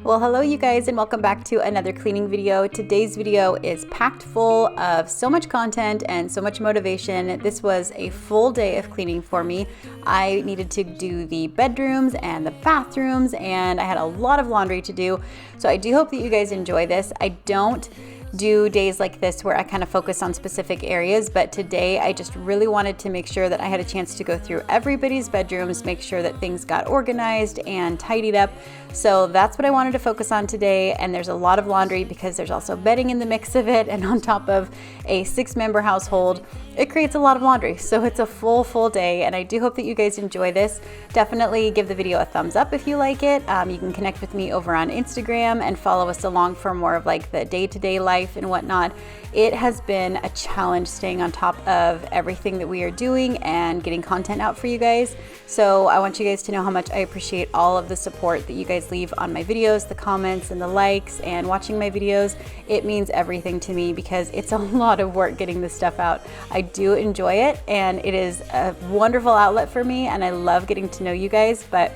Well, hello you guys, and welcome back to another cleaning video. Today's video is packed full of so much content and so much motivation. This was a full day of cleaning for me. I needed to do the bedrooms and the bathrooms, and I had a lot of laundry to do. So I do hope that you guys enjoy this. I don't do days like this where I kind of focus on specific areas, but today I just really wanted to make sure that I had a chance to go through everybody's bedrooms, make sure that things got organized and tidied up. So that's what I wanted to focus on today. And there's a lot of laundry because there's also bedding in the mix of it, and on top of a 6-member household, it creates a lot of laundry. So it's a full day, and I do hope that you guys enjoy this. Definitely give the video a thumbs up if you like it. You can connect with me over on Instagram and follow us along for more of like the day-to-day life and whatnot. It has been a challenge staying on top of everything that we are doing and getting content out for you guys. So I want you guys to know how much I appreciate all of the support that you guys leave on my videos, the comments and the likes, and watching my videos. It means everything to me because it's a lot of work getting this stuff out. I do enjoy it, and it is a wonderful outlet for me, and I love getting to know you guys, but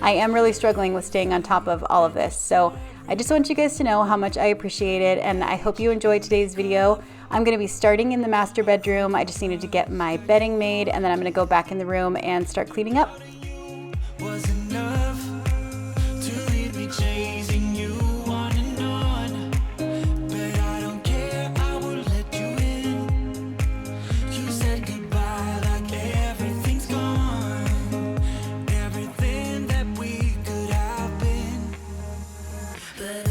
I am really struggling with staying on top of all of this. So I just want you guys to know how much I appreciate it, and I hope you enjoyed today's video. I'm going to be starting in the master bedroom. I just needed to get my bedding made, and then I'm going to go back in the room and start cleaning up. Was enough to leave me chasing you on and on, but I don't care, I will let you in. You said goodbye like everything's gone, everything that we could have been. But I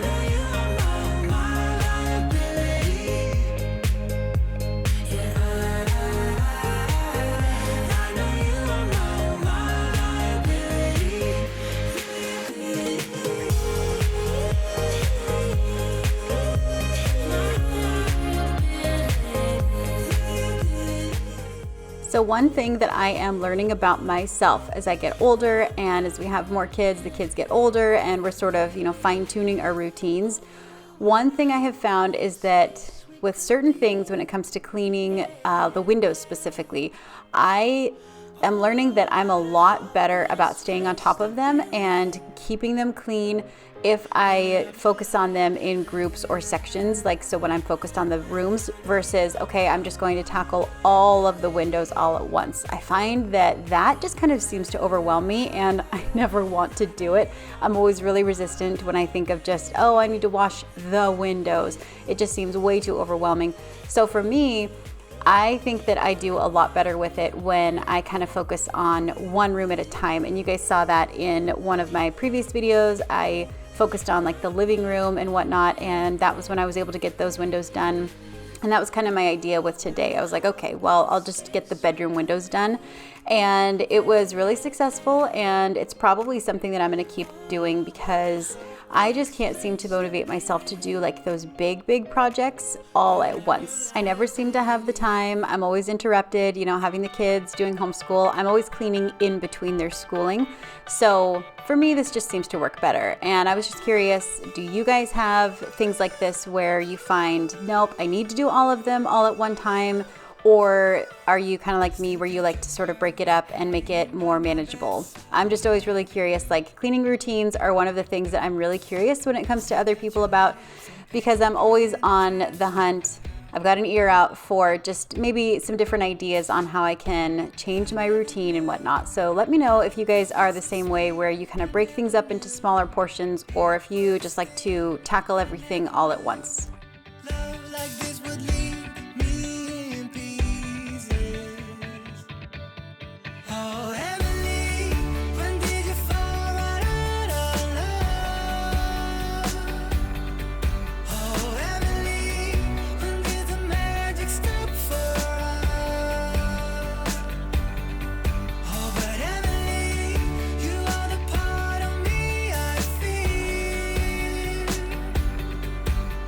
know you are my liability. Yeah, I know you are my liability. So one thing that I am learning about myself as I get older and as we have more kids, the kids get older, and we're sort of, fine-tuning our routines. One thing I have found is that with certain things, when it comes to cleaning the windows specifically, I am learning that I'm a lot better about staying on top of them and keeping them clean if I focus on them in groups or sections, like so when I'm focused on the rooms versus, okay, I'm just going to tackle all of the windows all at once. I find that just kind of seems to overwhelm me, and I never want to do it. I'm always really resistant when I think of just, oh, I need to wash the windows. It just seems way too overwhelming. So for me, I think that I do a lot better with it when I kind of focus on one room at a time. And you guys saw that in one of my previous videos. I focused on like the living room and whatnot, and that was when I was able to get those windows done. And that was kind of my idea with today. I was like, okay, well, I'll just get the bedroom windows done. And it was really successful, and it's probably something that I'm going to keep doing because I just can't seem to motivate myself to do like those big projects all at once. I never seem to have the time. I'm always interrupted, having the kids, doing homeschool. I'm always cleaning in between their schooling. So for me, this just seems to work better. And I was just curious, do you guys have things like this where you find, nope, I need to do all of them all at one time? Or are you kind of like me where you like to sort of break it up and make it more manageable? I'm just always really curious. Like, cleaning routines are one of the things that I'm really curious when it comes to other people about, because I'm always on the hunt. I've got an ear out for just maybe some different ideas on how I can change my routine and whatnot. So let me know if you guys are the same way, where you kind of break things up into smaller portions, or if you just like to tackle everything all at once. Love like this would leave me in pieces. Oh, Emily, when did you fall right out of love? Oh, Emily, when did the magic stop for us? Oh, but Emily, you are the part of me I feel.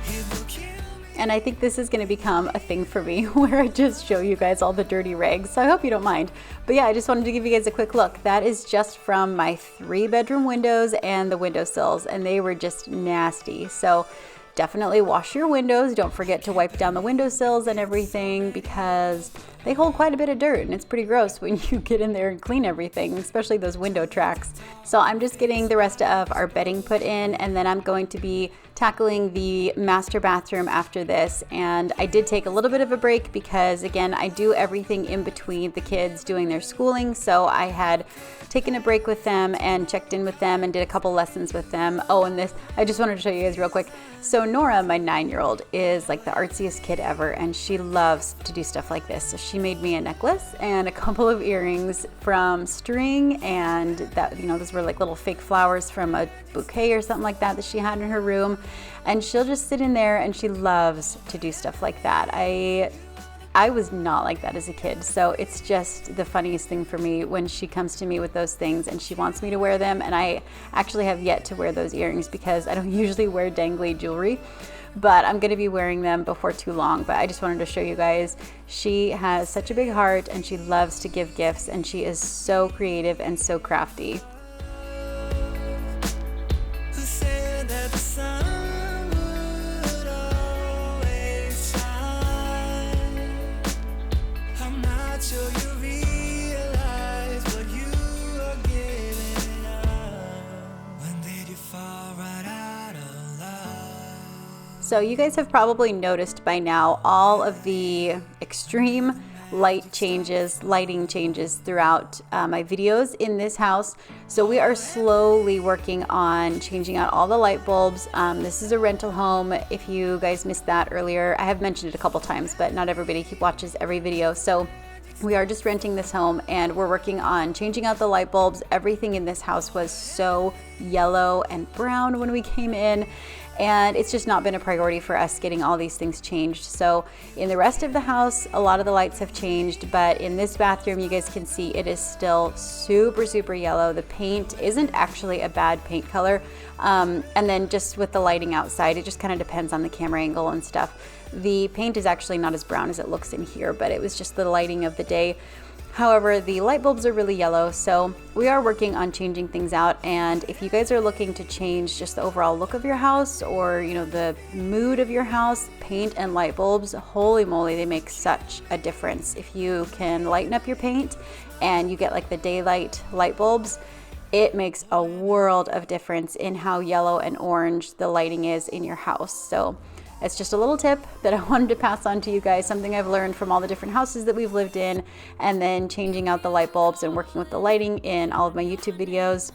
It will kill me. And I think this is going to become a thing for me where I just show you guys all the dirty rags. So I hope you don't mind. But yeah, I just wanted to give you guys a quick look. That is just from my 3-bedroom windows and the windowsills, and they were just nasty. So definitely wash your windows. Don't forget to wipe down the windowsills and everything, because they hold quite a bit of dirt, and it's pretty gross when you get in there and clean everything, especially those window tracks. So I'm just getting the rest of our bedding put in, and then I'm going to be tackling the master bathroom after this. And I did take a little bit of a break because, again, I do everything in between the kids doing their schooling. So I had taken a break with them and checked in with them and did a couple lessons with them. Oh, and this, I just wanted to show you guys real quick. So Nora, my 9-year-old, is like the artsiest kid ever, and she loves to do stuff like this. So she made me a necklace and a couple of earrings from string, and that, you know, those were like little fake flowers from a bouquet or something like that she had in her room. And she'll just sit in there, and she loves to do stuff like that. I was not like that as a kid, so it's just the funniest thing for me when she comes to me with those things and she wants me to wear them. And I actually have yet to wear those earrings because I don't usually wear dangly jewelry, but I'm gonna be wearing them before too long. But I just wanted to show you guys, she has such a big heart and she loves to give gifts, and she is so creative and so crafty. So you guys have probably noticed by now all of the extreme lighting changes throughout my videos in this house. So we are slowly working on changing out all the light bulbs. This is a rental home. If you guys missed that earlier, I have mentioned it a couple times, but not everybody watches every video. So we are just renting this home, and we're working on changing out the light bulbs. Everything in this house was so yellow and brown when we came in, and it's just not been a priority for us getting all these things changed. So in the rest of the house, a lot of the lights have changed, but in this bathroom, you guys can see it is still super yellow. The paint isn't actually a bad paint color. And then just with the lighting outside, it just kind of depends on the camera angle and stuff. The paint is actually not as brown as it looks in here, but it was just the lighting of the day. However, the light bulbs are really yellow, so we are working on changing things out. And if you guys are looking to change just the overall look of your house, or, you know, the mood of your house, paint and light bulbs, holy moly, they make such a difference. If you can lighten up your paint and you get like the daylight light bulbs, it makes a world of difference in how yellow and orange the lighting is in your house. So it's just a little tip that I wanted to pass on to you guys, something I've learned from all the different houses that we've lived in, and then changing out the light bulbs and working with the lighting in all of my YouTube videos.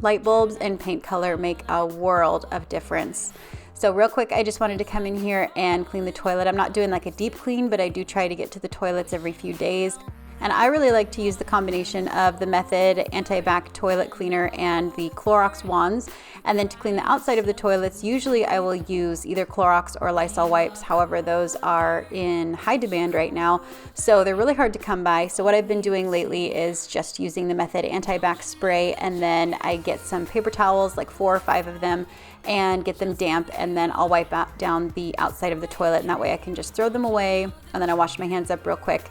Light bulbs and paint color make a world of difference. So real quick, I just wanted to come in here and clean the toilet. I'm not doing like a deep clean, but I do try to get to the toilets every few days. And I really like to use the combination of the Method Anti-Bac Toilet Cleaner and the Clorox wands. And then to clean the outside of the toilets, usually I will use either Clorox or Lysol wipes. However, those are in high demand right now, so they're really hard to come by. So what I've been doing lately is just using the Method Anti-Bac spray, and then I get some paper towels, like 4 or 5 of them, and get them damp, and then I'll wipe down the outside of the toilet, and that way I can just throw them away, and then I wash my hands up real quick.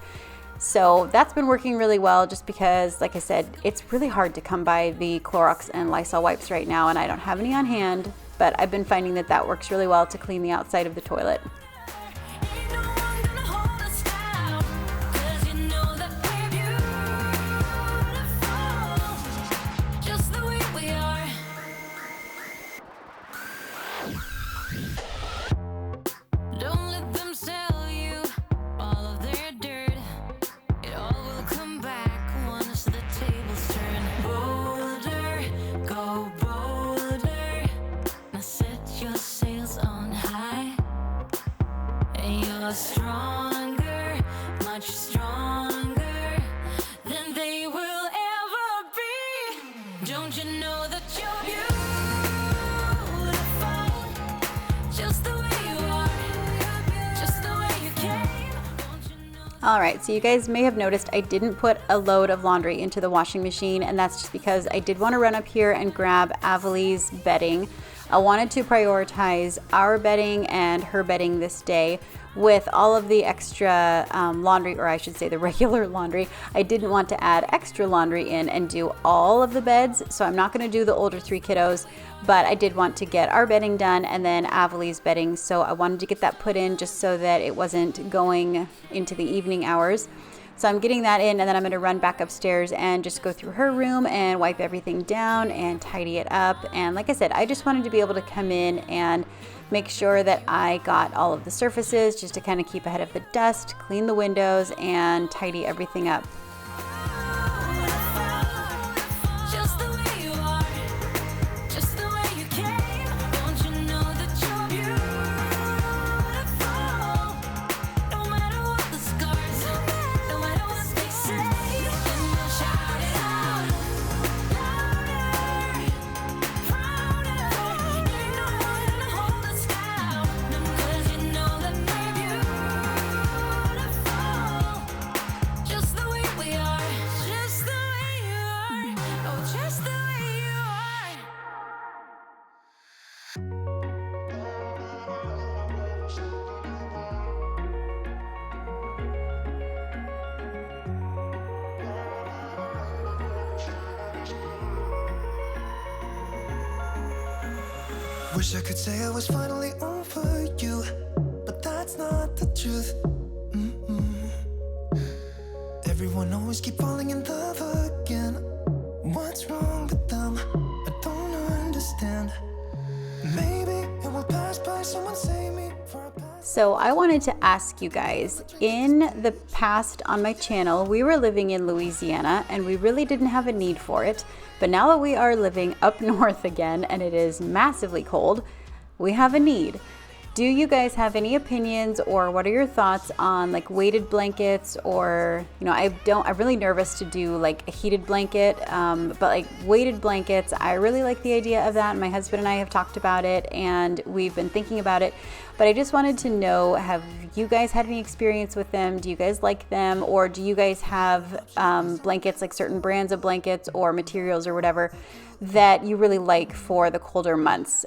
So that's been working really well, just because, like I said, it's really hard to come by the Clorox and Lysol wipes right now, and I don't have any on hand, but I've been finding that that works really well to clean the outside of the toilet. Stronger, much stronger than they will ever be. Don't you know that you're beautiful, just the way you are, just the way you came. Don't you know? All right, so you guys may have noticed I didn't put a load of laundry into the washing machine, and that's just because I did want to run up here and grab Avalie's bedding. I wanted to prioritize our bedding and her bedding this day. with all of the extra laundry, or I should say the regular laundry, I didn't want to add extra laundry in and do all of the beds. So I'm not going to do the older 3 kiddos, but I did want to get our bedding done and then Avali's bedding. So I wanted to get that put in just so that it wasn't going into the evening hours. So I'm getting that in, and then I'm going to run back upstairs and just go through her room and wipe everything down and tidy it up. And like I said, I just wanted to be able to come in and make sure that I got all of the surfaces just to kind of keep ahead of the dust, clean the windows, and tidy everything up. Wish I could say I was finally over you, but that's not the truth. Everyone always keep falling in love again. What's wrong with them? I don't understand. Maybe it will pass by. Someone save me for a past. So I wanted to ask you guys, in the past on my channel, we were living in Louisiana and we really didn't have a need for it. But now that we are living up north again and it is massively cold, we have a need. Do you guys have any opinions, or what are your thoughts on like weighted blankets? Or, you know, I'm really nervous to do like a heated blanket, but like weighted blankets, I really like the idea of that. My husband and I have talked about it and we've been thinking about it, but I just wanted to know, have you guys had any experience with them? Do you guys like them? Or do you guys have blankets, like certain brands of blankets or materials or whatever that you really like for the colder months?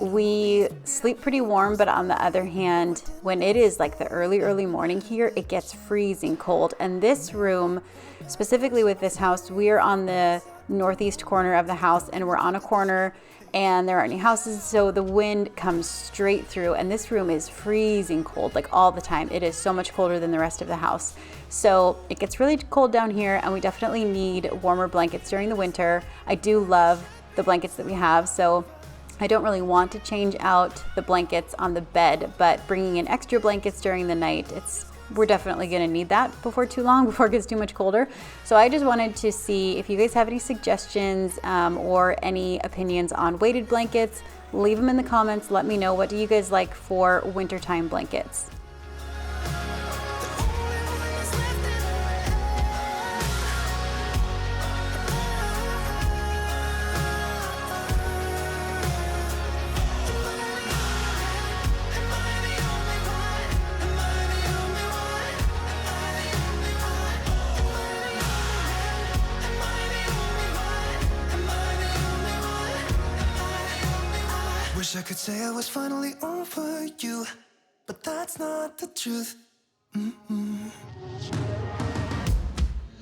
We sleep pretty warm, but on the other hand, when it is like the early morning here, it gets freezing cold. And this room, specifically with this house, we are on the northeast corner of the house and we're on a corner and there aren't any houses, so the wind comes straight through, and this room is freezing cold like all the time. It is so much colder than the rest of the house. So it gets really cold down here and we definitely need warmer blankets during the winter. I do love the blankets that we have, so I don't really want to change out the blankets on the bed, but bringing in extra blankets during the night, we're definitely going to need that before too long, before it gets too much colder. So I just wanted to see if you guys have any suggestions or any opinions on weighted blankets. Leave them in the comments. Let me know, what do you guys like for wintertime blankets? Wish I could say I was finally over you, but that's not the truth. Why am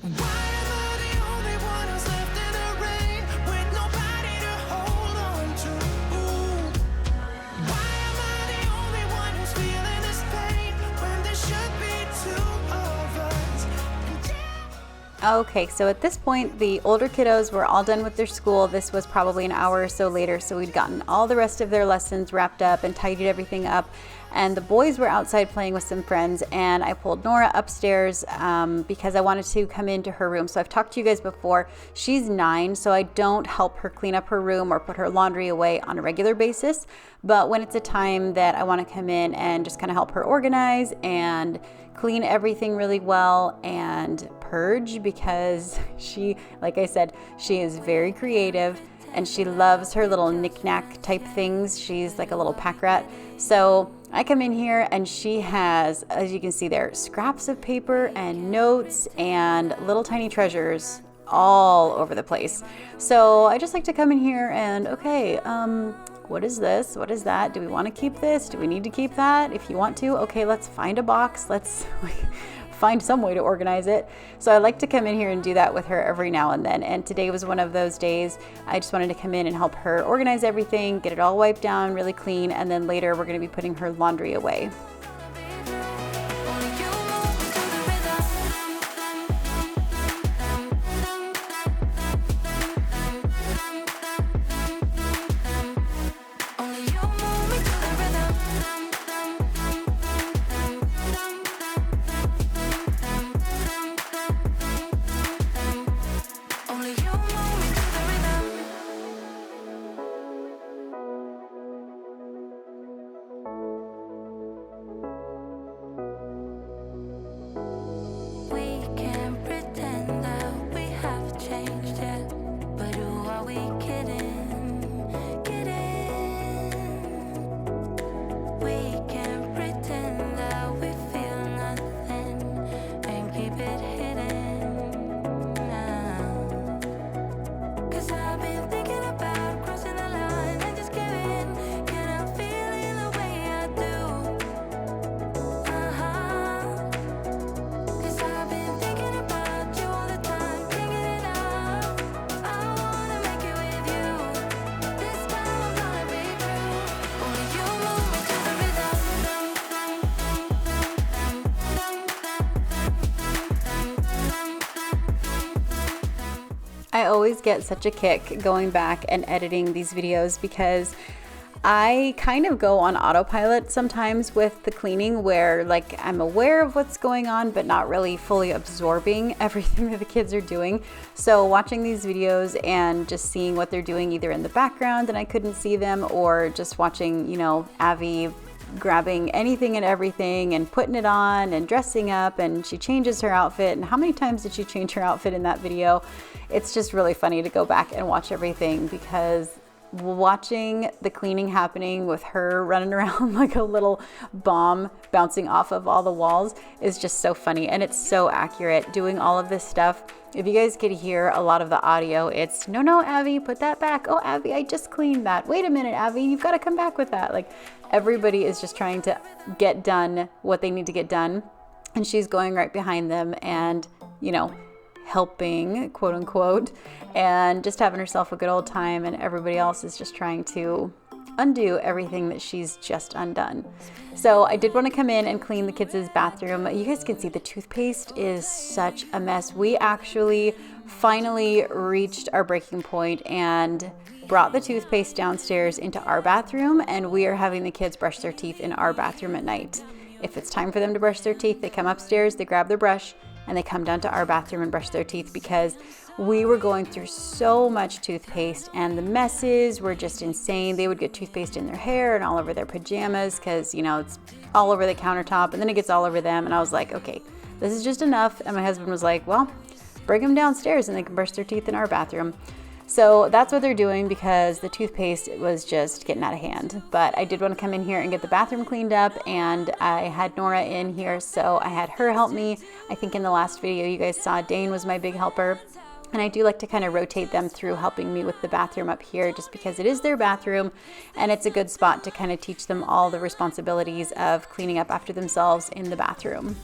I the only one who's left in the rain with nobody to hold on to? Why am I the only one who's feeling this pain when there should be 2 of us? Okay, so at this point, the older kiddos were all done with their school. This was probably an hour or so later, so we'd gotten all the rest of their lessons wrapped up and tidied everything up. And the boys were outside playing with some friends, and I pulled Nora upstairs because I wanted to come into her room. So I've talked to you guys before. She's 9, so I don't help her clean up her room or put her laundry away on a regular basis. But when it's a time that I want to come in and just kind of help her organize and clean everything really well and purge, because she, like I said, she is very creative and she loves her little knick-knack type things. She's like a little pack rat. So I come in here and she has, as you can see there, scraps of paper and notes and little tiny treasures all over the place. So I just like to come in here and, okay, what is this? What is that? Do we want to keep this? Do we need to keep that? If you want to, okay, let's find a box. Let's find some way to organize it. So I like to come in here and do that with her every now and then. And today was one of those days. I just wanted to come in and help her organize everything, get it all wiped down, really clean. And then later we're going to be putting her laundry away. I always get such a kick going back and editing these videos because I kind of go on autopilot sometimes with the cleaning, where like I'm aware of what's going on but not really fully absorbing everything that the kids are doing. So watching these videos and just seeing what they're doing either in the background and I couldn't see them, or just watching, you know, Avi grabbing anything and everything and putting it on and dressing up, and she changes her outfit. And how many times did she change her outfit in that video? It's just really funny to go back and watch everything, because watching the cleaning happening with her running around like a little bomb bouncing off of all the walls is just so funny, and it's so accurate doing all of this stuff. If you guys could hear a lot of the audio, it's no, Avi, put that back. Oh, Avi, I just cleaned that. Wait a minute, Avi, you've got to come back with that. Like, everybody is just trying to get done what they need to get done, and she's going right behind them and, you know, helping, quote unquote, and just having herself a good old time, and everybody else is just trying to undo everything that she's just undone. So I did want to come in and clean the kids' bathroom. You guys can see the toothpaste is such a mess. We actually finally reached our breaking point and brought the toothpaste downstairs into our bathroom, and we are having the kids brush their teeth in our bathroom at night. If it's time for them to brush their teeth, they come upstairs, they grab their brush, and they come down to our bathroom and brush their teeth, because we were going through so much toothpaste and the messes were just insane. They would get toothpaste in their hair and all over their pajamas because, you know, it's all over the countertop, and then it gets all over them. And I was like, okay, this is just enough. And my husband was like, well, bring them downstairs and they can brush their teeth in our bathroom. So that's what they're doing, because the toothpaste was just getting out of hand. But I did want to come in here and get the bathroom cleaned up, and I had Nora in here, so I had her help me. I think in the last video you guys saw Dane was my big helper. And I do like to kind of rotate them through helping me with the bathroom up here, just because it is their bathroom and it's a good spot to kind of teach them all the responsibilities of cleaning up after themselves in the bathroom.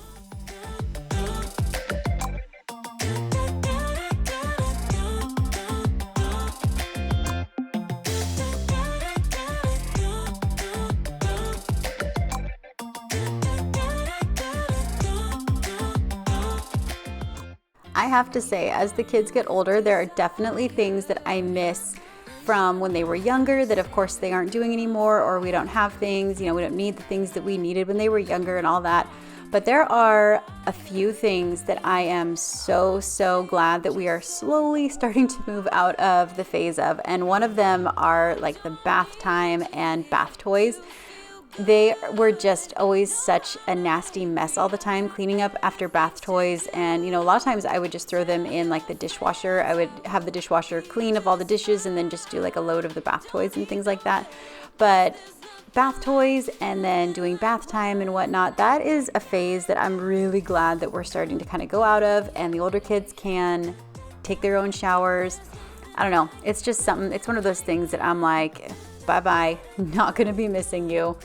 I have to say, as the kids get older, there are definitely things that I miss from when they were younger that of course they aren't doing anymore, or we don't have things, you know, we don't need the things that we needed when they were younger and all that. But there are a few things that I am so glad that we are slowly starting to move out of the phase of. And one of them are like the bath time and bath toys. They were just always such a nasty mess all the time, cleaning up after bath toys. And, you know, a lot of times I would just throw them in like the dishwasher. I would have the dishwasher clean of all the dishes and then just do like a load of the bath toys and things like that. But bath toys and then doing bath time and whatnot, that is a phase that I'm really glad that we're starting to kind of go out of, and the older kids can take their own showers. I don't know. It's just something, it's one of those things that I'm like, bye-bye. Not gonna be missing you.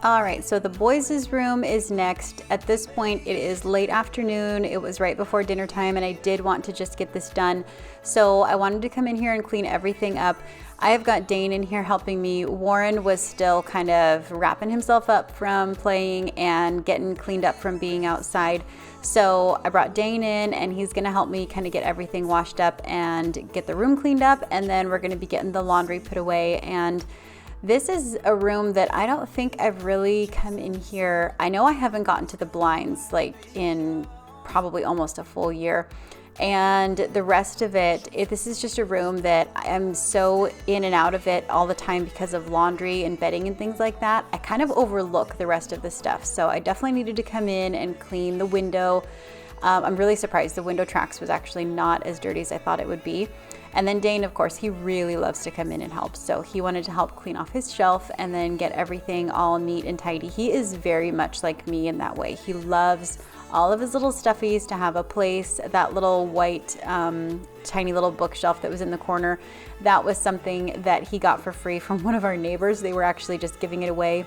All right, so the boys' room is next. At this point, it is late afternoon. It was right before dinner time, and I did want to just get this done. So I wanted to come in here and clean everything up. I have got Dane in here helping me. Warren was still kind of wrapping himself up from playing and getting cleaned up from being outside. So I brought Dane in, and he's gonna help me kind of get everything washed up and get the room cleaned up, and then we're gonna be getting the laundry put away. And this is a room that I don't think I've really come in here. I know I haven't gotten to the blinds like in probably almost a full year. And the rest of it, this is just a room that I'm so in and out of it all the time because of laundry and bedding and things like that. I kind of overlook the rest of the stuff. So I definitely needed to come in and clean the window. I'm really surprised the window tracks was actually not as dirty as I thought it would be. And then Dane, of course, he really loves to come in and help. So he wanted to help clean off his shelf and then get everything all neat and tidy. He is very much like me in that way. He loves all of his little stuffies to have a place. That little white, tiny little bookshelf that was in the corner, that was something that he got for free from one of our neighbors. They were actually just giving it away.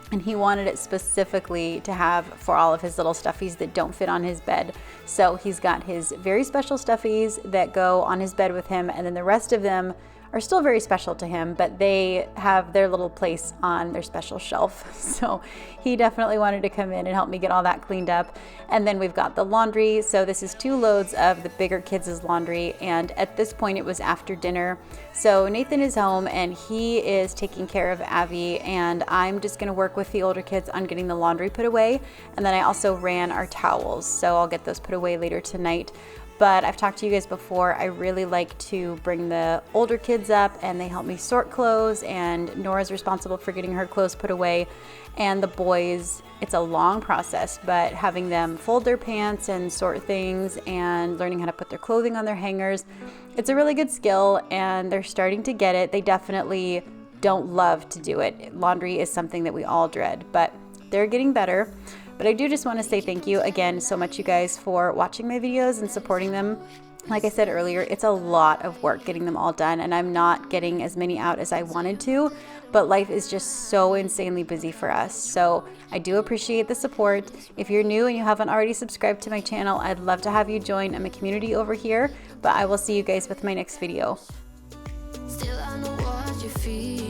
And he wanted it specifically to have for all of his little stuffies that don't fit on his bed. So he's got his very special stuffies that go on his bed with him, and then the rest of them are still very special to him, but they have their little place on their special shelf. So he definitely wanted to come in and help me get all that cleaned up. And then we've got the laundry. So this is 2 loads of the bigger kids' laundry. And at this point it was after dinner. So Nathan is home and he is taking care of Abby, and I'm just gonna work with the older kids on getting the laundry put away. And then I also ran our towels. So I'll get those put away later tonight. But I've talked to you guys before, I really like to bring the older kids up and they help me sort clothes, and Nora's responsible for getting her clothes put away. And the boys, it's a long process, but having them fold their pants and sort things and learning how to put their clothing on their hangers, it's a really good skill and they're starting to get it. They definitely don't love to do it. Laundry is something that we all dread, but they're getting better. But I do just want to say thank you again so much, you guys, for watching my videos and supporting them. Like I said earlier, it's a lot of work getting them all done, and I'm not getting as many out as I wanted to, but life is just so insanely busy for us. So I do appreciate the support. If you're new and you haven't already subscribed to my channel, I'd love to have you join. I'm a community over here, but I will see you guys with my next video. Still I know what you feel.